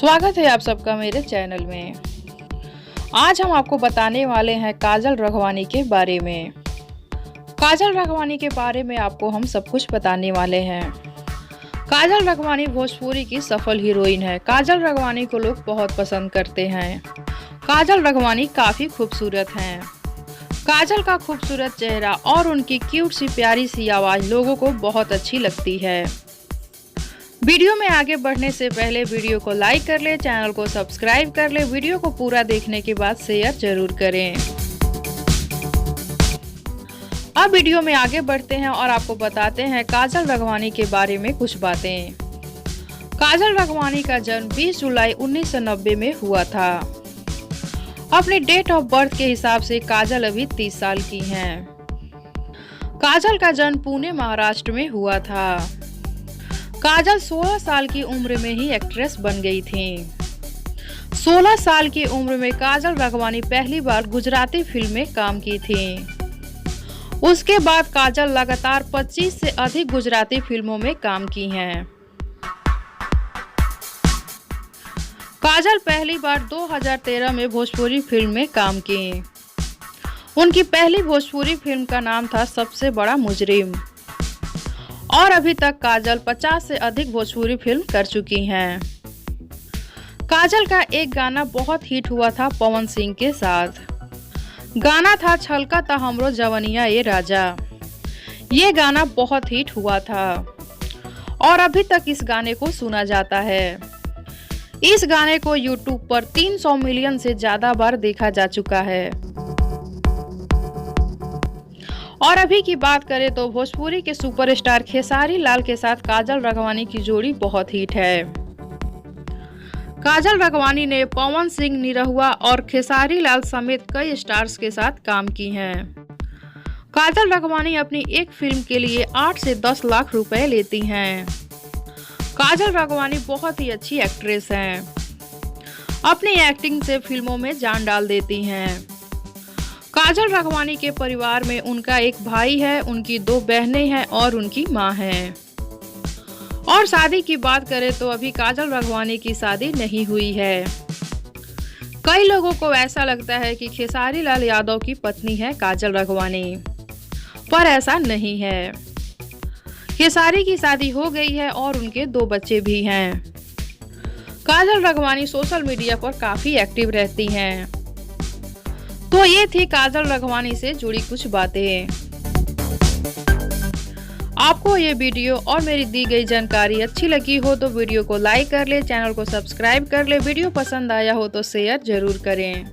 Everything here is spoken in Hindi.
स्वागत है आप सबका मेरे चैनल में। आज हम आपको बताने वाले हैं काजल राघवानी के बारे में। काजल राघवानी के बारे में आपको हम सब कुछ बताने वाले हैं। काजल राघवानी भोजपुरी की सफल हीरोइन है। काजल राघवानी को लोग बहुत पसंद करते हैं। काजल राघवानी काफी खूबसूरत हैं। काजल का खूबसूरत चेहरा और उनकी क्यूट सी प्यारी सी आवाज लोगों को बहुत अच्छी लगती है। वीडियो में आगे बढ़ने से पहले वीडियो को लाइक कर ले, चैनल को सब्सक्राइब कर ले। वीडियो को पूरा देखने के बाद शेयर जरूर करें। अब वीडियो में आगे बढ़ते हैं और आपको बताते हैं काजल राघवानी के बारे में कुछ बातें। काजल राघवानी का जन्म 20 जुलाई 1990 में हुआ था। अपने डेट ऑफ बर्थ के हिसाब से काजल अभी 30 साल की हैं। काजल का जन्म पुणे महाराष्ट्र में हुआ था। काजल 16 साल की उम्र में ही एक्ट्रेस बन गई थी। 16 साल की उम्र में काजल राघवानी पहली बार गुजराती फिल्म में काम की थी। उसके बाद काजल लगातार 25 से अधिक गुजराती फिल्मों में काम की हैं। काजल पहली बार 2013 में भोजपुरी फिल्म में काम की। उनकी पहली भोजपुरी फिल्म का नाम था सबसे बड़ा मुजरिम। और अभी तक काजल 50 से अधिक भोजपुरी फिल्म कर चुकी हैं। काजल का एक गाना बहुत हिट हुआ था पवन सिंह के साथ। गाना था छलका था हमरो जवनिया ये राजा। ये गाना बहुत हिट हुआ था और अभी तक इस गाने को सुना जाता है। इस गाने को YouTube पर 300 मिलियन से ज्यादा बार देखा जा चुका है। और अभी की बात करें तो भोजपुरी के सुपरस्टार खेसारी लाल के साथ काजल राघवानी की जोड़ी बहुत हिट है। काजल राघवानी ने पवन सिंह, निरहुआ और खेसारी लाल समेत कई स्टार्स के साथ काम की हैं। काजल राघवानी अपनी एक फिल्म के लिए 8 से 10 लाख रुपए लेती हैं। काजल राघवानी बहुत ही अच्छी एक्ट्रेस हैं। अपनी एक्टिंग से फिल्मों में जान डाल देती हैं। काजल राघवानी के परिवार में उनका एक भाई है, उनकी 2 बहनें हैं और उनकी मां है। और शादी की बात करें तो अभी काजल राघवानी की शादी नहीं हुई है। कई लोगों को ऐसा लगता है कि खेसारी लाल यादव की पत्नी है काजल राघवानी, पर ऐसा नहीं है। खेसारी की शादी हो गई है और उनके 2 बच्चे भी हैं। काजल राघवानी सोशल मीडिया पर काफी एक्टिव रहती हैं। तो ये थी काजल राघवानी से जुड़ी कुछ बातें। आपको ये वीडियो और मेरी दी गई जानकारी अच्छी लगी हो तो वीडियो को लाइक कर ले, चैनल को सब्सक्राइब कर ले। वीडियो पसंद आया हो तो शेयर जरूर करें।